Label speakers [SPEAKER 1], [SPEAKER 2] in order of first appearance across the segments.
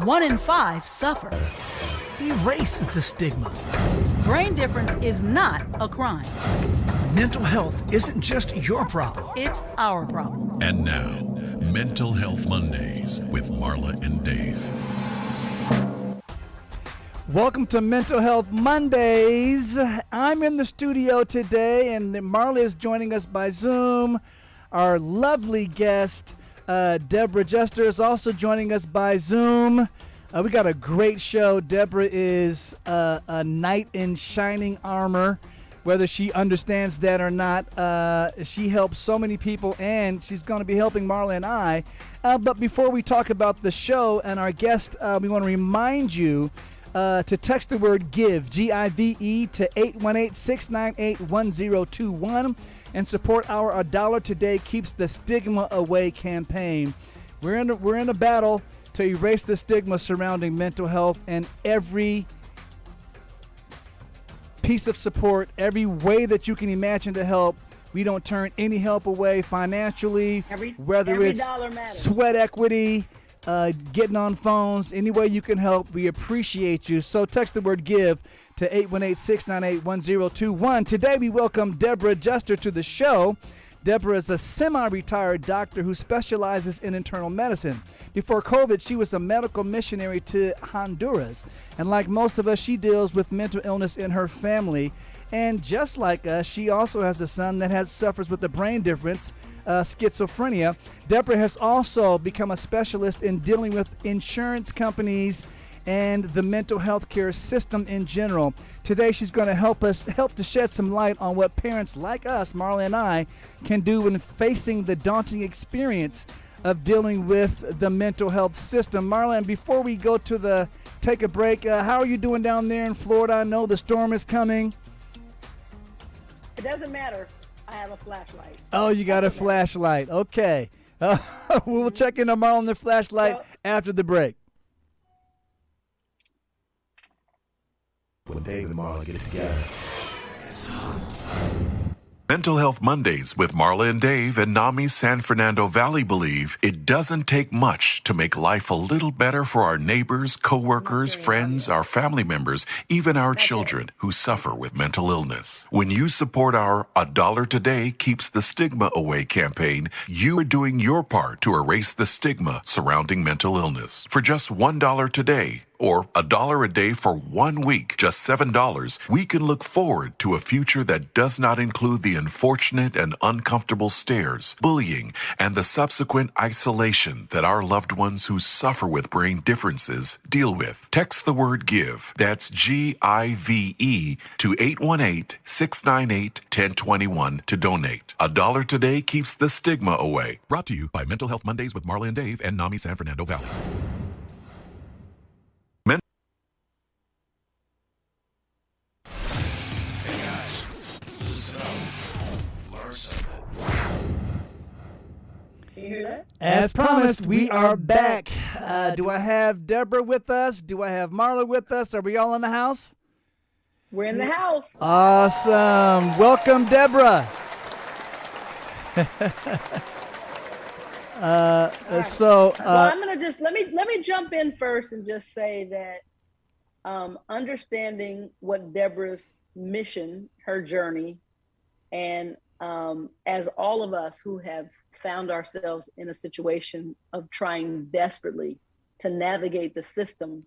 [SPEAKER 1] One in five suffer.
[SPEAKER 2] Erase the stigma.
[SPEAKER 1] Brain difference is not a crime.
[SPEAKER 2] Mental health isn't just your problem.
[SPEAKER 1] It's our problem.
[SPEAKER 3] And now, Mental Health Mondays with Marla and Dave.
[SPEAKER 2] Welcome to Mental Health Mondays. I'm in the studio today, and Marla is joining us by Zoom. Our lovely guest, Deborah Juster, is also joining us by Zoom. We got a great show. Deborah is a knight in shining armor, whether she understands that or not. She helps so many people, and she's going to be helping Marla and I. But before we talk about the show and our guest, we want to remind you to text the word GIVE, G-I-V-E, to 818-698-1021 and support our A Dollar Today Keeps the Stigma Away campaign. We're in a battle to erase the stigma surrounding mental health, and every piece of support, every way that you can imagine to help. We don't turn any help away financially, whether it's sweat equity, getting on phones, any way you can help. We appreciate you. So text the word GIVE to 818-698-1021. Today we welcome Deborah Juster to the show. Deborah is a semi-retired doctor who specializes in internal medicine. Before COVID, she was a medical missionary to Honduras. And like most of us, she deals with mental illness in her family. And just like us, she also has a son that suffers with a brain difference, schizophrenia. Deborah has also become a specialist in dealing with insurance companies and the mental health care system in general. Today, she's going to help to shed some light on what parents like us, Marla and I, can do when facing the daunting experience of dealing with the mental health system. Marla, and before we go to take a break, how are you doing down there in Florida? I know the storm is coming.
[SPEAKER 4] It doesn't matter. I have a flashlight.
[SPEAKER 2] Oh, you got a flashlight. Okay. We'll check in on Marla and the flashlight after the break.
[SPEAKER 5] When Dave and Marla get together, it's hot.
[SPEAKER 3] Mental Health Mondays with Marla and Dave and NAMI San Fernando Valley believe it doesn't take much to make life a little better for our neighbors, coworkers, friends, our family members, even our children who suffer with mental illness. When you support our A Dollar Today Keeps the Stigma Away campaign, you are doing your part to erase the stigma surrounding mental illness. For just $1 today, or $1 a day for 1 week, just $7, we can look forward to a future that does not include the unfortunate and uncomfortable stares, bullying, and the subsequent isolation that our loved ones who suffer with brain differences deal with. Text the word GIVE, that's G-I-V-E, to 818-698-1021 to donate. A Dollar Today Keeps the Stigma Away. Brought to you by Mental Health Mondays with Marla and Dave and NAMI San Fernando Valley.
[SPEAKER 2] As promised, we are back. Do I have Deborah with us? Do I have Marla with us? Are we all in the house?
[SPEAKER 4] We're in the house.
[SPEAKER 2] Awesome. Welcome, Deborah.
[SPEAKER 4] Well, I'm gonna just let me jump in first and just say that understanding what Deborah's mission, her journey, and as all of us who have found ourselves in a situation of trying desperately to navigate the system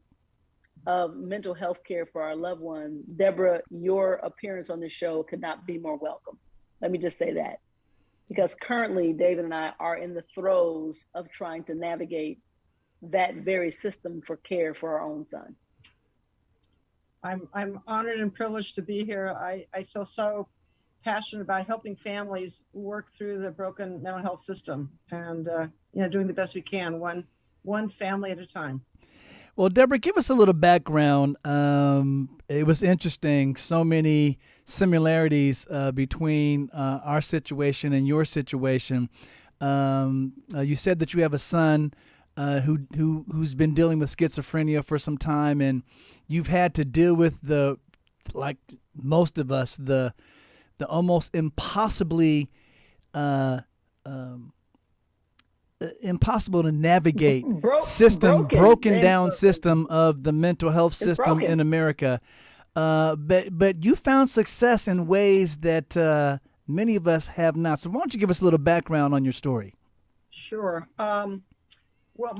[SPEAKER 4] of mental health care for our loved ones, Deborah, your appearance on this show could not be more welcome. Let me just say that. Because currently, David and I are in the throes of trying to navigate that very system for care for our own son.
[SPEAKER 6] I'm honored and privileged to be here. I feel so passionate about helping families work through the broken mental health system and doing the best we can, one family at a time.
[SPEAKER 2] Well, Deborah, give us a little background. It was interesting, so many similarities between our situation and your situation. You said that you have a son who's been dealing with schizophrenia for some time, and you've had to deal with like most of us, the almost impossibly impossible to navigate
[SPEAKER 4] Broken.
[SPEAKER 2] broken down system of the mental health
[SPEAKER 4] It's
[SPEAKER 2] system
[SPEAKER 4] broken.
[SPEAKER 2] in America. But you found success in ways that many of us have not. So why don't you give us a little background on your story?
[SPEAKER 6] Sure. Well,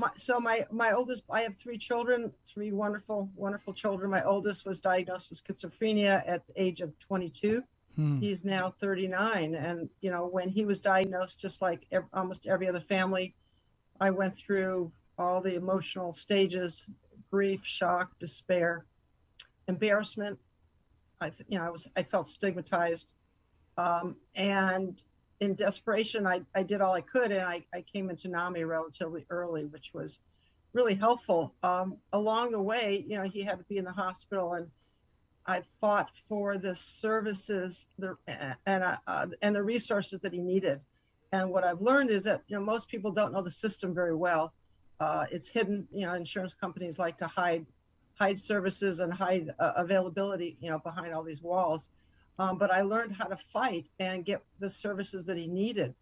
[SPEAKER 6] my oldest, I have three children, three wonderful, wonderful children. My oldest was diagnosed with schizophrenia at the age of 22. He's now 39. And, when he was diagnosed, just like almost every other family, I went through all the emotional stages: grief, shock, despair, embarrassment. I felt stigmatized. And in desperation, I did all I could, and I came into NAMI relatively early, which was really helpful. Along the way, he had to be in the hospital, and I fought for the services and the resources that he needed. And what I've learned is that most people don't know the system very well. It's hidden. Insurance companies like to hide services and hide availability, behind all these walls. But I learned how to fight and get the services that he needed.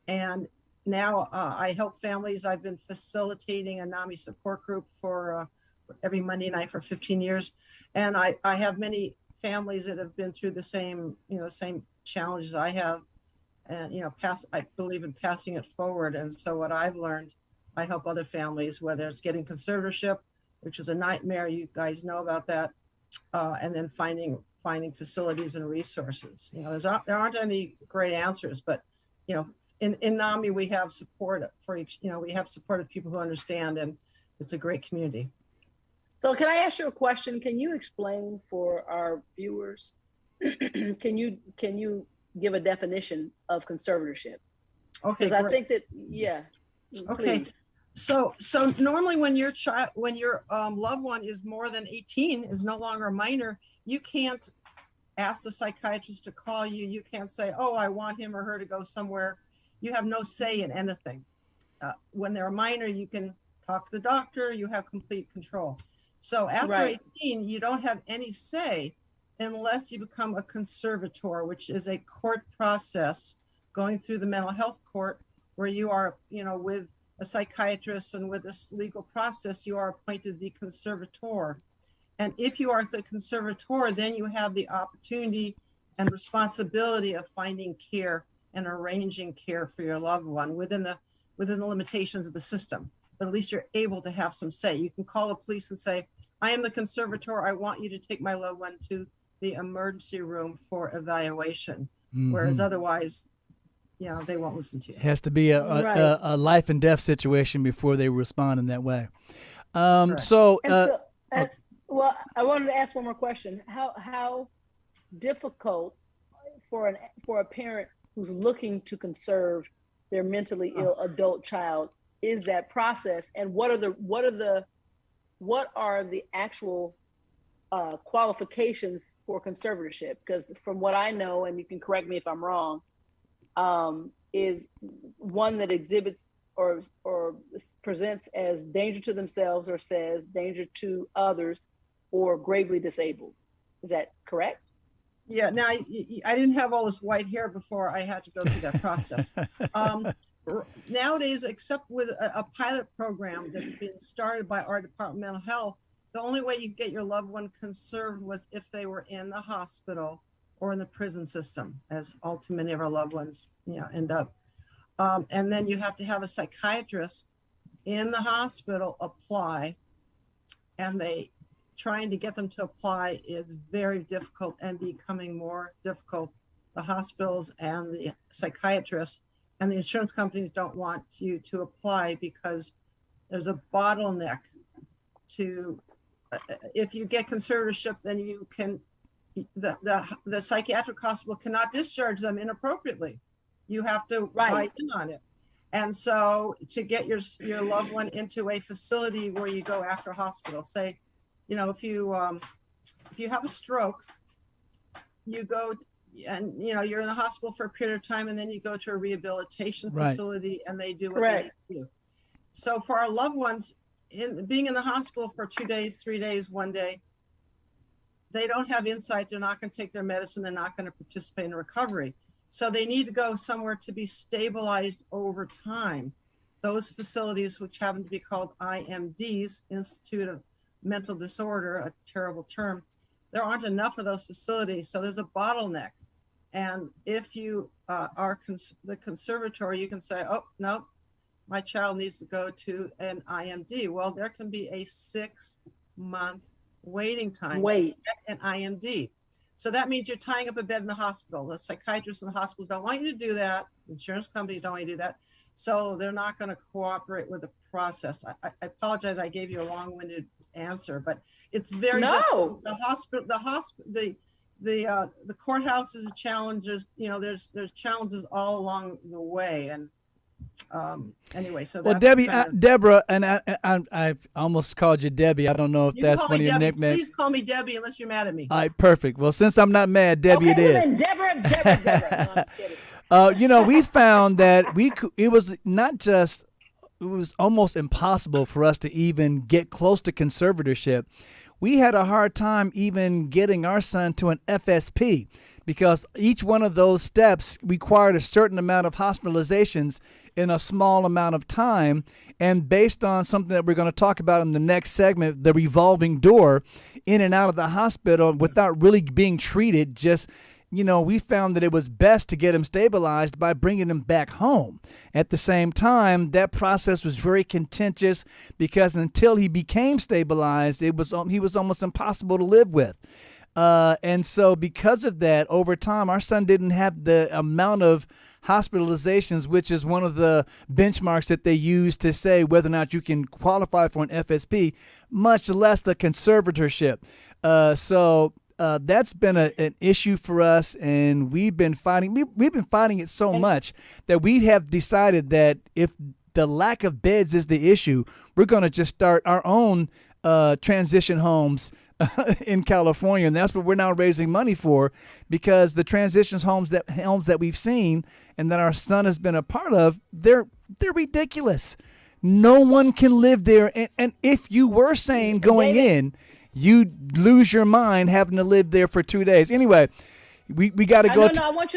[SPEAKER 6] And now I help families. I've been facilitating a NAMI support group for every Monday night for 15 years. And I have many families that have been through the same challenges I have. And, I believe in passing it forward. And so what I've learned, I help other families, whether it's getting conservatorship, which is a nightmare. You guys know about that. And then finding facilities and resources. There aren't any great answers, but in NAMI we have support for each. We have supportive people who understand, and it's a great community.
[SPEAKER 4] So can I ask you a question? Can you explain for our viewers? Can you give a definition of conservatorship?
[SPEAKER 6] Okay.
[SPEAKER 4] Because I think that
[SPEAKER 6] Okay.
[SPEAKER 4] Please.
[SPEAKER 6] So normally when your loved one is more than 18, is no longer a minor, you can't ask the psychiatrist to call you. You can't say, oh, I want him or her to go somewhere. You have no say in anything. When they're a minor, you can talk to the doctor. You have complete control. So after 18, you don't have any say unless you become a conservator, which is a court process going through the mental health court where you are, with a psychiatrist, and with this legal process, you are appointed the conservator. And if you are the conservator, then you have the opportunity and responsibility of finding care and arranging care for your loved one within the limitations of the system. But at least you're able to have some say. You can call the police and say, I am the conservator. I want you to take my loved one to the emergency room for evaluation. Whereas otherwise, they won't listen to you.
[SPEAKER 2] It has to be a life and death situation before they respond in that way. Well,
[SPEAKER 4] I wanted to ask one more question. How difficult for a parent who's looking to conserve their mentally ill adult child is that process, and what are the actual qualifications for conservatorship? Because from what I know, and you can correct me if I'm wrong, is one that exhibits or presents as danger to themselves, or says danger to others, or gravely disabled. Is that correct?
[SPEAKER 6] Yeah. Now, I didn't have all this white hair before I had to go through that process. Nowadays, except with a pilot program that's been started by our Department of Mental Health, the only way you could get your loved one conserved was if they were in the hospital or in the prison system, as all too many of our loved ones end up. And then you have to have a psychiatrist in the hospital apply, and trying to get them to apply is very difficult and becoming more difficult. The hospitals and the psychiatrists and the insurance companies don't want you to apply because there's a bottleneck to, if you get conservatorship, then you can, the psychiatric hospital cannot discharge them inappropriately. You have to write in on it. And so to get your loved one into a facility where you go after hospital, say, if you have a stroke, you go and you're in the hospital for a period of time, and then you go to a rehabilitation facility, and they do what they need to do. So for our loved ones, being in the hospital for 2 days, 3 days, 1 day, they don't have insight. They're not going to take their medicine. They're not going to participate in recovery. So they need to go somewhere to be stabilized over time. those facilities, which happen to be called IMDs, Institute of Mental Disorder, a terrible term, there aren't enough of those facilities. So there's a bottleneck. And if you are the conservatory, you can say, oh, no, my child needs to go to an IMD. Well, there can be a 6-month waiting time to get an IMD. So that means you're tying up a bed in the hospital. The psychiatrists in the hospitals don't want you to do that. Insurance companies don't want you to do that. So they're not going to cooperate with the process. I apologize. I gave you a long-winded answer, but it's very difficult. The courthouse is challenges. There's challenges all along the way. And anyway, so
[SPEAKER 2] well, Deborah, and I almost called you Debbie. I don't know if that's one of your nicknames.
[SPEAKER 6] Please call me Debbie unless you're mad at me.
[SPEAKER 2] All right, perfect. Well, since I'm not mad, Debbie,
[SPEAKER 4] okay,
[SPEAKER 2] it is.
[SPEAKER 4] Then Deborah. No, I'm kidding.
[SPEAKER 2] We found that it was almost impossible for us to even get close to conservatorship. We had a hard time even getting our son to an FSP because each one of those steps required a certain amount of hospitalizations in a small amount of time. And based on something that we're going to talk about in the next segment, the revolving door in and out of the hospital without really being treated, we found that it was best to get him stabilized by bringing him back home. At the same time, that process was very contentious because until he became stabilized, he was almost impossible to live with. And so because of that, over time, our son didn't have the amount of hospitalizations, which is one of the benchmarks that they use to say whether or not you can qualify for an FSP, much less the conservatorship. That's been an issue for us, and we've been fighting it so much that we have decided that if the lack of beds is the issue, we're going to just start our own transition homes in California, and that's what we're now raising money for, because the transition homes that we've seen and that our son has been a part of, they're ridiculous. No one can live there, and if you were sane going in, you'd lose your mind having to live there for 2 days. Anyway, we got to go.
[SPEAKER 4] No, I want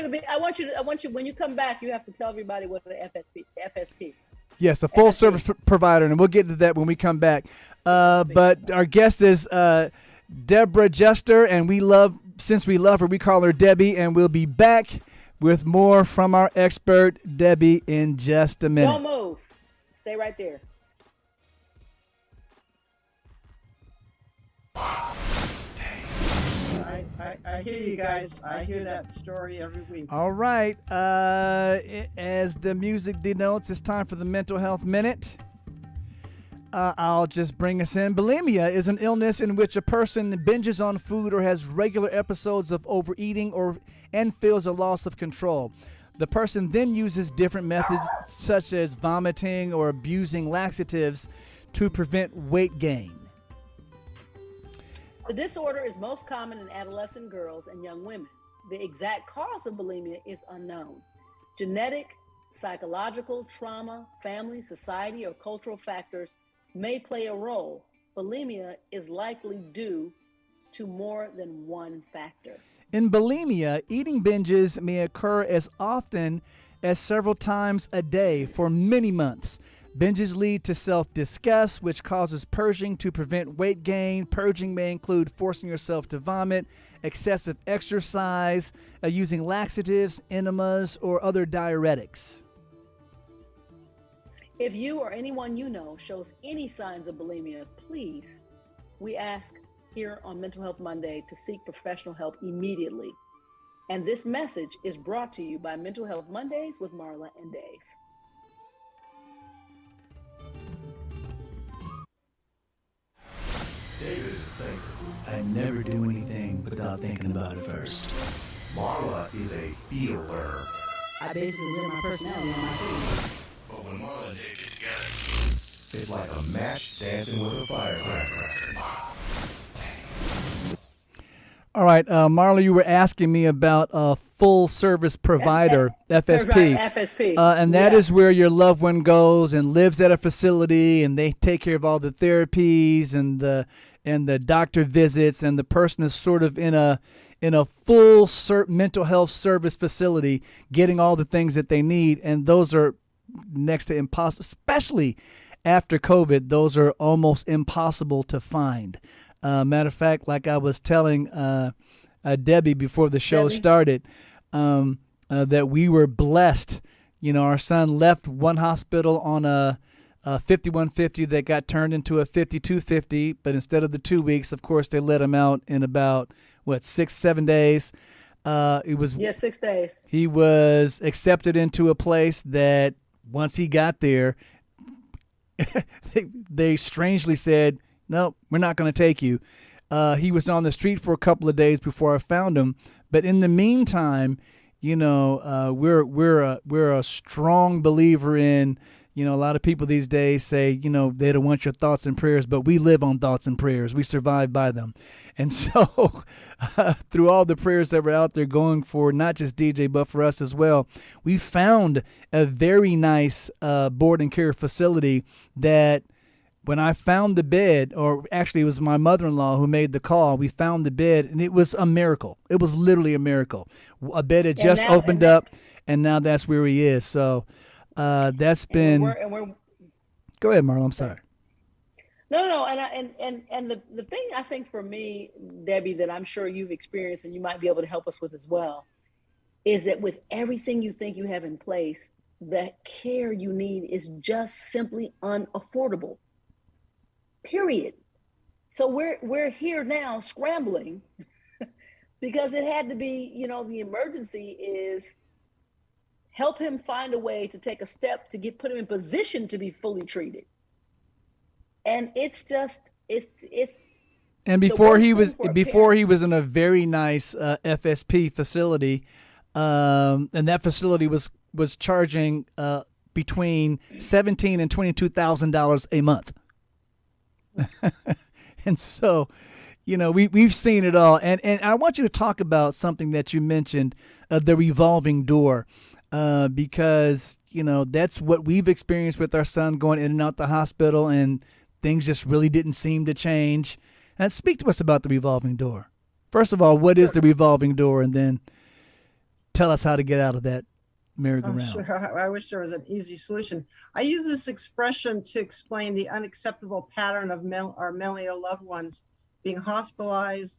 [SPEAKER 4] you when you come back, you have to tell everybody what the FSP.
[SPEAKER 2] Yes, a full service provider, and we'll get to that when we come back. But our guest is Deborah Juster, and since we love her, we call her Debbie, and we'll be back with more from our expert, Debbie, in just a minute.
[SPEAKER 4] Don't move. Stay right there.
[SPEAKER 6] I hear you guys. I hear that story every week.
[SPEAKER 2] All right. As the music denotes, it's time for the Mental Health Minute. I'll just bring us in. Bulimia is an illness in which a person binges on food or has regular episodes of overeating and feels a loss of control. The person then uses different methods such as vomiting or abusing laxatives to prevent weight gain.
[SPEAKER 4] The disorder is most common in adolescent girls and young women. The exact cause of bulimia is unknown. Genetic, psychological, trauma, family, society, or cultural factors may play a role. Bulimia is likely due to more than one factor.
[SPEAKER 2] In bulimia, eating binges may occur as often as several times a day for many months. Binges lead to self-disgust, which causes purging to prevent weight gain. Purging may include forcing yourself to vomit, excessive exercise, using laxatives, enemas, or other diuretics.
[SPEAKER 4] If you or anyone you know shows any signs of bulimia, please, we ask here on Mental Health Monday to seek professional help immediately. And this message is brought to you by Mental Health Mondays with Marla and Dave.
[SPEAKER 5] David, think.
[SPEAKER 7] I never do anything without thinking about it first.
[SPEAKER 5] Marla is a feeler.
[SPEAKER 1] I basically live my personality on my sleeve.
[SPEAKER 5] But when Marla and Dave get together, it's like a match dancing with a firecracker.
[SPEAKER 2] All right, Marla, you were asking me about a full service provider, FSP.
[SPEAKER 4] FSP.
[SPEAKER 2] And that is where your loved one goes and lives at a facility, and they take care of all the therapies and the doctor visits, and the person is sort of in a full mental health service facility, getting all the things that they need. And those are next to impossible, especially after COVID. Those are almost impossible to find. Matter of fact, like I was telling Debbie before the show started, that we were blessed. Our son left one hospital on a 5150 that got turned into a 5250, but instead of the 2 weeks, of course, they let him out in about 6-7 days. It was
[SPEAKER 4] 6 days.
[SPEAKER 2] He was accepted into a place that once he got there, they strangely said, "No, we're not going to take you." He was on the street for a couple of days before I found him, but in the meantime, we're a strong believer in. A lot of people these days say, they don't want your thoughts and prayers, but we live on thoughts and prayers. We survive by them. And so through all the prayers that were out there going for not just DJ, but for us as well, we found a very nice board and care facility that when I found the bed, or actually it was my mother-in-law who made the call, we found the bed, and it was a miracle. It was literally a miracle. A bed had just opened up, and now that's where he is. So that's been. Go ahead, Marla. I'm sorry.
[SPEAKER 4] No, and the thing I think for me, Debbie, that I'm sure you've experienced and you might be able to help us with as well, is that with everything you think you have in place, the care you need is just simply unaffordable. Period. So we're here now scrambling because it had to be, the emergency is help him find a way to take a step to put him in position to be fully treated. And it's
[SPEAKER 2] and before he was in a very nice FSP facility, and that facility was charging between $17,000 and $22,000 a month. And so, we've seen it all. And I want you to talk about something that you mentioned, the revolving door. Because, that's what we've experienced with our son going in and out the hospital, and things just really didn't seem to change. And speak to us about the revolving door. First of all, what is the revolving door? And then tell us how to get out of that merry-go-round.
[SPEAKER 6] Sure. I wish there was an easy solution. I use this expression to explain the unacceptable pattern of our mentally ill loved ones being hospitalized,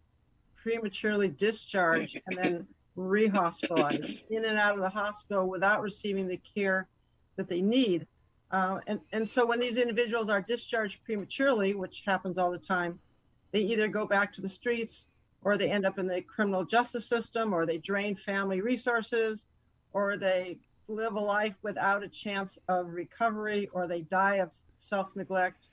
[SPEAKER 6] prematurely discharged, and then re-hospitalized, in and out of the hospital without receiving the care that they need. And so when these individuals are discharged prematurely, which happens all the time, they either go back to the streets, or they end up in the criminal justice system, or they drain family resources, or they live a life without a chance of recovery, or they die of self-neglect.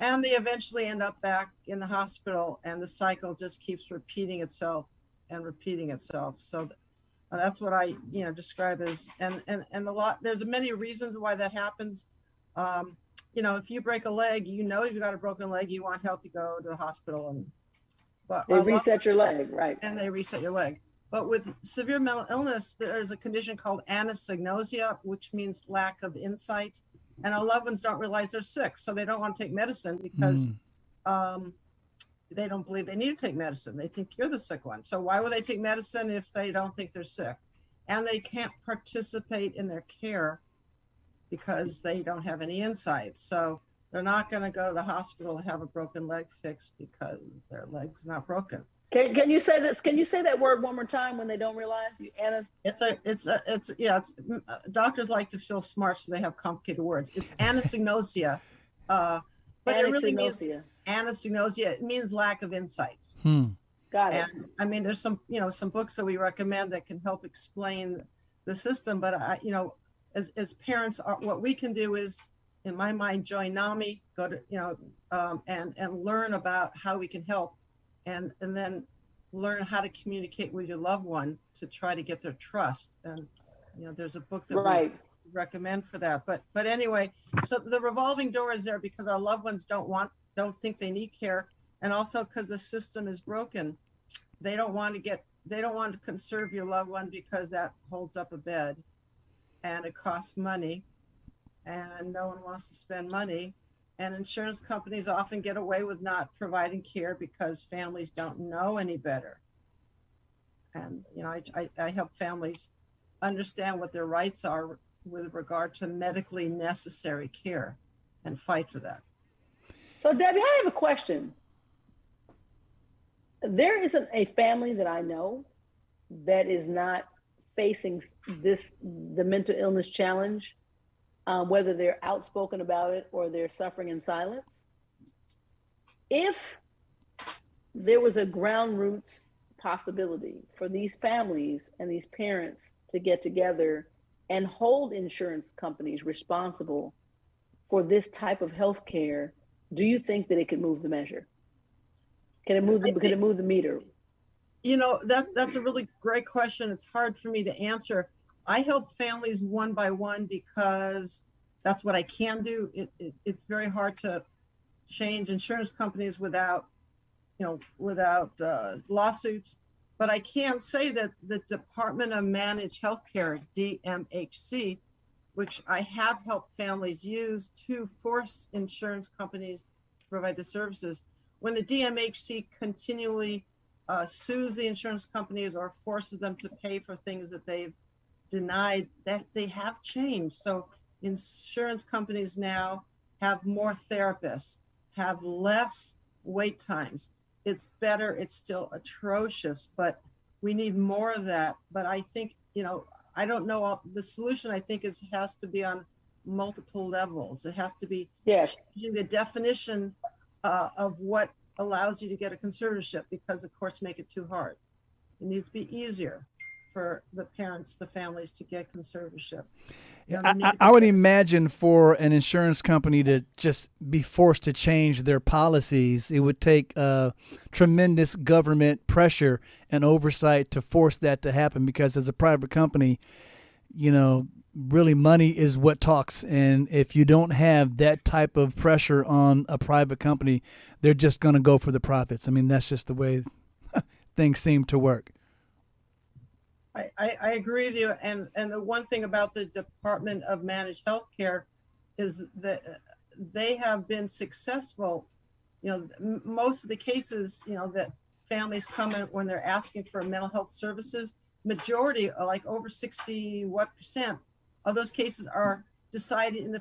[SPEAKER 6] And they eventually end up back in the hospital, and the cycle just keeps repeating itself and repeating itself. So that's what I describe as, and there's many reasons why that happens. If you break a leg, you've got a broken leg, you want help, you go to the hospital, but
[SPEAKER 4] they reset your leg, right?
[SPEAKER 6] And they reset your leg. But with severe mental illness, there's a condition called anosognosia, which means lack of insight. And our loved ones don't realize they're sick, so they don't want to take medicine because they don't believe they need to take medicine. They think you're the sick one. So why would they take medicine if they don't think they're sick? And they can't participate in their care because they don't have any insight. So they're not going to go to the hospital to have a broken leg fixed because their leg's not broken.
[SPEAKER 4] Can you say this? Can you say that word one more time when they don't realize you?
[SPEAKER 6] Doctors like to feel smart, so they have complicated words. It's anosognosia, but it really means anosognosia. It means lack of insight.
[SPEAKER 4] Got it.
[SPEAKER 6] And I mean, there's some books that we recommend that can help explain the system. But as parents, what we can do is, in my mind, join NAMI, go to and learn about how we can help. And then learn how to communicate with your loved one to try to get their trust. And there's a book that we recommend for that. But anyway, so the revolving door is there because our loved ones don't think they need care, and also because the system is broken. They don't want to conserve your loved one because that holds up a bed, and it costs money, and no one wants to spend money. And insurance companies often get away with not providing care because families don't know any better. And I help families understand what their rights are with regard to medically necessary care and fight for that.
[SPEAKER 4] So Debbie, I have a question. There isn't a family that I know that is not facing the mental illness challenge, whether they're outspoken about it or they're suffering in silence. If there was a ground roots possibility for these families and these parents to get together and hold insurance companies responsible for this type of health care, do you think that it could move the measure? Can it move the meter?
[SPEAKER 6] You know, that's a really great question. It's hard for me to answer. I help families one by one because that's what I can do. It's very hard to change insurance companies without lawsuits. But I can say that the Department of Managed Healthcare, DMHC, which I have helped families use to force insurance companies to provide the services, when the DMHC continually sues the insurance companies or forces them to pay for things that they've denied, that they have changed. So insurance companies now have more therapists, have less wait times. It's better. It's still atrocious, but we need more of that. But I think, I don't know. The solution, I think, has to be on multiple levels. It has to be changing the definition of what allows you to get a conservatorship, because of course make it too hard. It needs to be easier for the parents, the families, to get conservatorship.
[SPEAKER 2] I would imagine for an insurance company to just be forced to change their policies, it would take tremendous government pressure and oversight to force that to happen, because as a private company, really money is what talks. And if you don't have that type of pressure on a private company, they're just going to go for the profits. I mean, that's just the way things seem to work.
[SPEAKER 6] I agree with you. And the one thing about the Department of Managed Healthcare is that they have been successful. Most of the cases, that families come in when they're asking for mental health services, majority, like over 60% of those cases are decided in the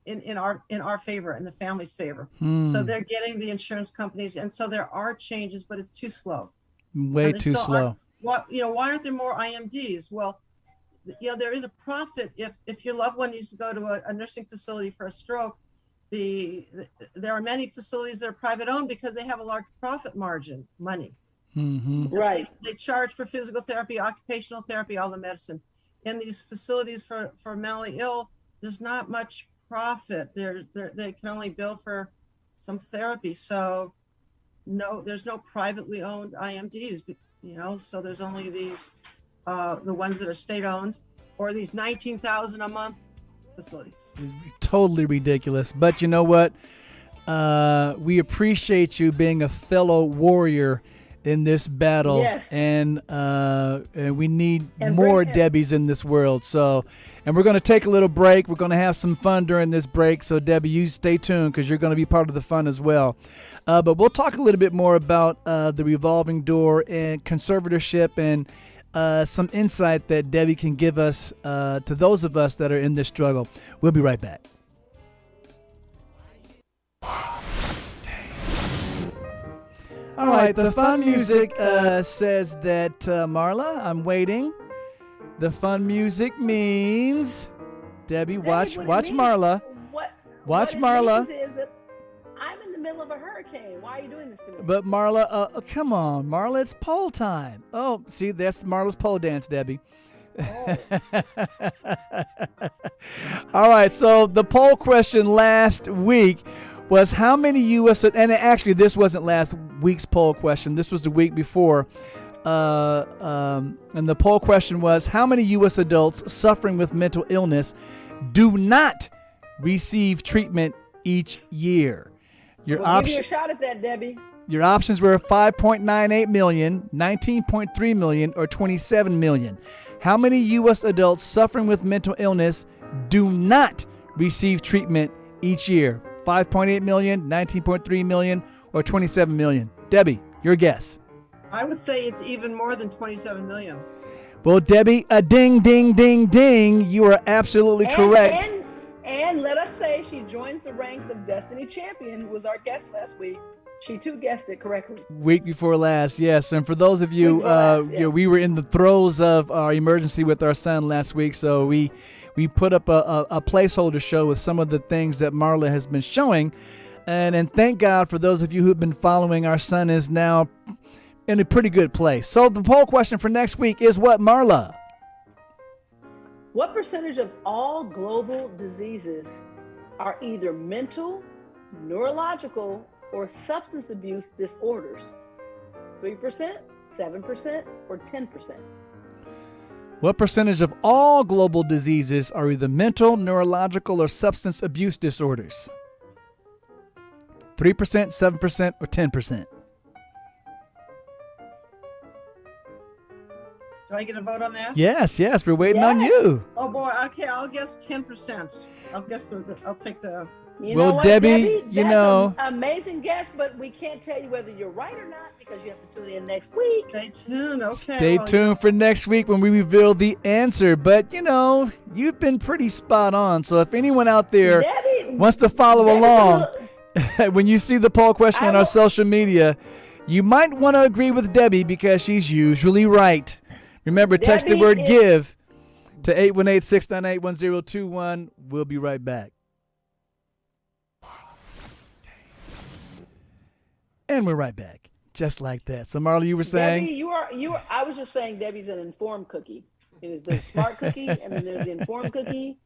[SPEAKER 6] in our favor, in the family's favor. So they're getting the insurance companies, and so there are changes, but it's too slow.
[SPEAKER 2] Way too slow.
[SPEAKER 6] Why aren't there more IMDs? Well, there is a profit if your loved one needs to go to a nursing facility for a stroke. There are many facilities that are private owned because they have a large profit margin, money.
[SPEAKER 2] Mm-hmm.
[SPEAKER 4] Right.
[SPEAKER 6] They charge for physical therapy, occupational therapy, all the medicine. In these facilities for mentally ill, there's not much profit. They can only bill for some therapy. So there's no privately owned IMDs. So there's only these, the ones that are state-owned, or these 19,000 a month facilities.
[SPEAKER 2] Totally ridiculous. But you know what? We appreciate you being a fellow warrior in this battle.
[SPEAKER 4] Yes.
[SPEAKER 2] And we need more Debbies in this world. So, and we're going to take a little break. We're going to have some fun during this break. So Debbie, you stay tuned, because you're going to be part of the fun as well. But we'll talk a little bit more about the revolving door and conservatorship, and some insight that Debbie can give us to those of us that are in this struggle. We'll be right back. All right, the fun music says that, Marla, I'm waiting. The fun music means, Debbie, watch Marla. Watch Marla.
[SPEAKER 4] What it means is that I'm in the middle of a hurricane. Why are you doing this to me?
[SPEAKER 2] But Marla, come on, Marla, it's pole time. Oh, see, that's Marla's pole dance, Debbie.
[SPEAKER 4] Oh.
[SPEAKER 2] All right, so the poll question last week was how many U.S. and actually this wasn't last week's poll question. This was the week before. And the poll question was how many U.S. adults suffering with mental illness do not receive treatment each year?
[SPEAKER 4] Give you a shot at that, Debbie.
[SPEAKER 2] Your options were 5.98 million, 19.3 million, or 27 million. How many U.S. adults suffering with mental illness do not receive treatment each year? 5.8 million, 19.3 million, or 27 million? Debbie, your guess.
[SPEAKER 6] I would say it's even more than 27 million.
[SPEAKER 2] Well, Debbie, a ding, ding, ding, ding. You are absolutely correct.
[SPEAKER 4] And let us say she joins the ranks of Destiny Champion, who was our guest last week. She too guessed it correctly.
[SPEAKER 2] Week before last, yes. And for those of you, we were in the throes of our emergency with our son last week, so we put up a placeholder show with some of the things that Marla has been showing. And thank God for those of you who've been following. Our son is now in a pretty good place. So the poll question for next week is what, Marla?
[SPEAKER 4] What percentage of all global diseases are either mental, neurological, or substance abuse disorders? 3%, 7%, or 10%?
[SPEAKER 2] What percentage of all global diseases are either mental, neurological, or substance abuse disorders? 3%, 7%, or 10%?
[SPEAKER 6] Do I get a vote on that?
[SPEAKER 2] Yes, we're waiting on you.
[SPEAKER 6] Oh boy, okay, I'll guess 10%. I'll take the.
[SPEAKER 4] You know what,
[SPEAKER 2] Debbie,
[SPEAKER 4] that's an amazing guess, but we can't tell you whether you're right or not because you have to tune in next week.
[SPEAKER 6] Stay tuned. Okay.
[SPEAKER 2] Stay tuned for next week when we reveal the answer. But you've been pretty spot on. So if anyone out there wants to follow along, when you see the poll question on our social media, you might want to agree with Debbie because she's usually right. Remember, text the word GIVE to 818-698-1021. We'll be right back. And we're right back, just like that. So, Marla, you were saying?
[SPEAKER 4] Debbie, you are. I was just saying Debbie's an informed cookie. There's the smart cookie, and then there's the informed cookie.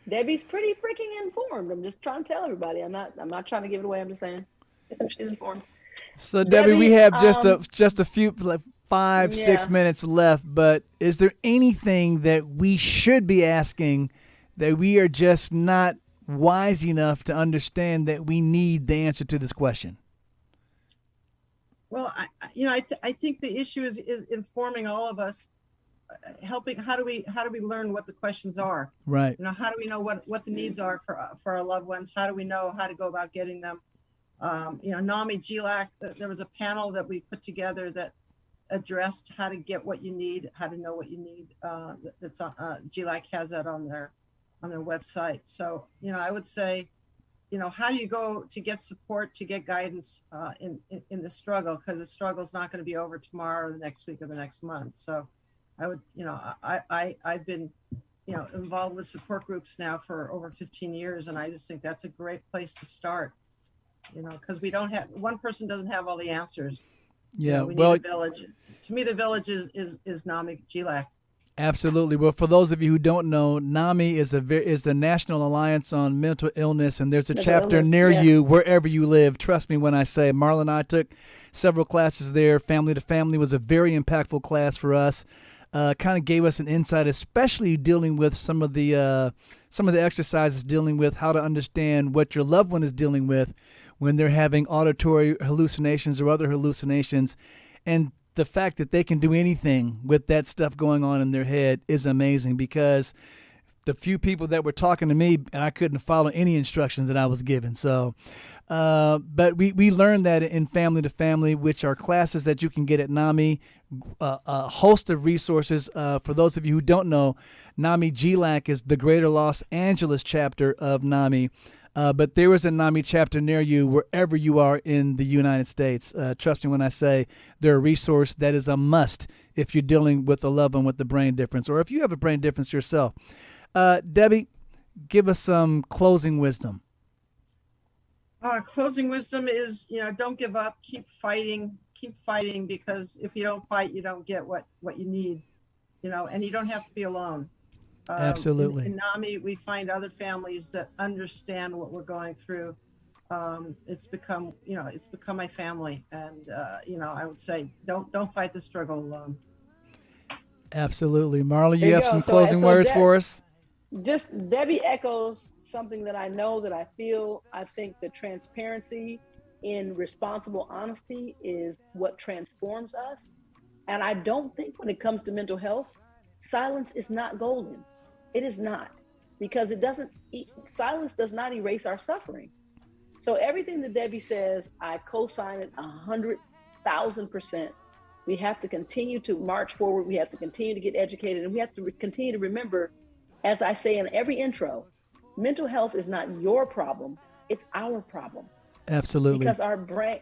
[SPEAKER 4] Debbie's pretty freaking informed. I'm just trying to tell everybody. I'm not trying to give it away. I'm just saying she's informed.
[SPEAKER 2] So, Debbie, we have just a few, like 5-6 minutes left. But is there anything that we should be asking that we are just not wise enough to understand that we need the answer to this question?
[SPEAKER 6] Well, I think the issue is informing all of us, helping. How do we learn what the questions are?
[SPEAKER 2] Right.
[SPEAKER 6] How do we know what the needs are for our loved ones? How do we know how to go about getting them? NAMI, GLAC, there was a panel that we put together that addressed how to get what you need, how to know what you need. That's on, GLAC has that on their website. So, I would say, how do you go to get support, to get guidance in the struggle? Because the struggle is not going to be over tomorrow or the next week or the next month. So I would, I've been, involved with support groups now for over 15 years. And I just think that's a great place to start, because one person doesn't have all the answers.
[SPEAKER 2] Yeah.
[SPEAKER 6] We need a village. To me, the village is NAMI, GLAC.
[SPEAKER 2] Absolutely. Well, for those of you who don't know, NAMI is the National Alliance on Mental Illness, and there's a chapter near you wherever you live. Trust me when I say. Marla and I took several classes there. Family to Family was a very impactful class for us. Kind of gave us an insight, especially dealing with some of the exercises dealing with how to understand what your loved one is dealing with when they're having auditory hallucinations or other hallucinations, and the fact that they can do anything with that stuff going on in their head is amazing, because the few people that were talking to me, and I couldn't follow any instructions that I was given. So, but we learned that in Family to Family, which are classes that you can get at NAMI, a host of resources. For those of you who don't know, NAMI GLAC is the Greater Los Angeles chapter of NAMI. But there is a NAMI chapter near you wherever you are in the United States. Trust me when I say they're a resource that is a must if you're dealing with a loved one with a brain difference, or if you have a brain difference yourself. Debbie, give us some closing wisdom.
[SPEAKER 6] Closing wisdom is, don't give up, keep fighting, because if you don't fight, you don't get what you need, and you don't have to be alone.
[SPEAKER 2] Absolutely.
[SPEAKER 6] In NAMI, we find other families that understand what we're going through. It's become my family, and I would say don't fight the struggle alone.
[SPEAKER 2] Absolutely. Marla, you have some closing words for us?
[SPEAKER 4] Just Debbie echoes something that I know, that I feel. I think the transparency in responsible honesty is what transforms us. And I don't think when it comes to mental health, silence is not golden. It is not, because silence does not erase our suffering. So everything that Debbie says, I co-sign it 100,000%. We have to continue to march forward. We have to continue to get educated, and we have to continue to remember, as I say in every intro, mental health is not your problem. It's our problem.
[SPEAKER 2] Absolutely.
[SPEAKER 4] Because our brain,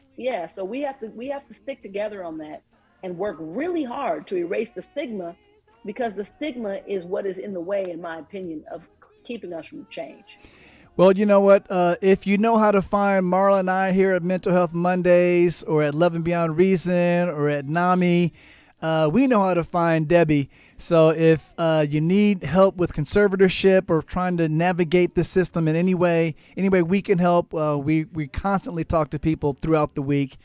[SPEAKER 4] so we have to stick together on that and work really hard to erase the stigma, because the stigma is what is in the way, in my opinion, of keeping us from change.
[SPEAKER 2] Well, you know what? If you know how to find Marla and I here at Mental Health Mondays, or at Love and Beyond Reason, or at NAMI, we know how to find Debbie. So if you need help with conservatorship or trying to navigate the system in any way we can help, we constantly talk to people throughout the week,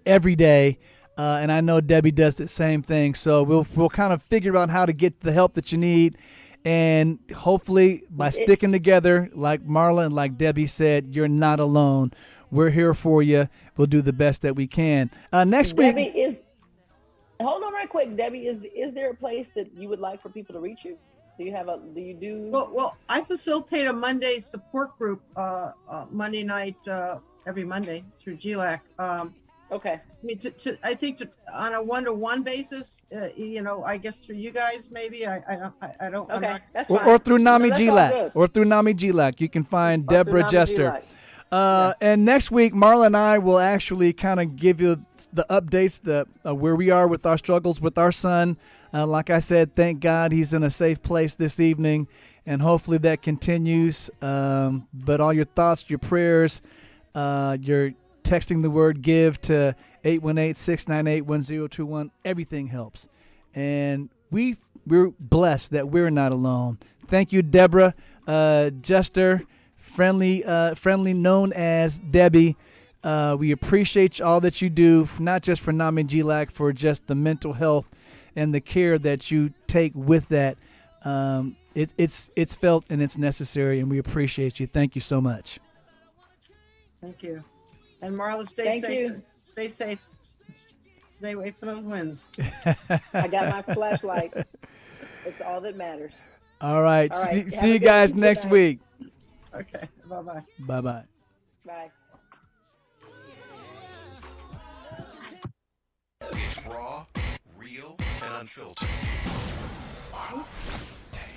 [SPEAKER 2] every day. And I know Debbie does the same thing. So we'll kind of figure out how to get the help that you need. And hopefully by sticking together, like Marla and like Debbie said, you're not alone. We're here for you. We'll do the best that we can. Next week.
[SPEAKER 4] Hold on right quick. Debbie, is there a place that you would like for people to reach you? Well,
[SPEAKER 6] I facilitate a Monday support group, Monday night, every Monday through GLAC.
[SPEAKER 4] Okay.
[SPEAKER 6] I mean, I think on a one-to-one basis, I guess through you guys, maybe. I don't.
[SPEAKER 4] Okay, that's
[SPEAKER 2] fine.
[SPEAKER 4] fine.
[SPEAKER 2] Or through NAMI GLAC. Or through NAMI GLAC. You can find Deborah Juster. And next week, Marla and I will actually kind of give you the updates, where we are with our struggles with our son. Like I said, thank God he's in a safe place this evening, and hopefully that continues. But all your thoughts, your prayers, your texting the word GIVE to 818-698-1021. Everything helps. And we're blessed that we're not alone. Thank you, Deborah Juster, friendly known as Debbie. We appreciate all that you do, not just for NAMI GLAC, for just the mental health and the care that you take with that. It's felt and it's necessary, and we appreciate you. Thank you so much.
[SPEAKER 6] Thank you. And Marla, stay safe. Stay safe. Stay away from those winds.
[SPEAKER 4] I got my flashlight. It's all that matters.
[SPEAKER 2] All right. See you guys next week.
[SPEAKER 6] Okay. Bye-bye.
[SPEAKER 2] Bye-bye.
[SPEAKER 4] Bye.
[SPEAKER 5] It's raw, real, and unfiltered. Wow.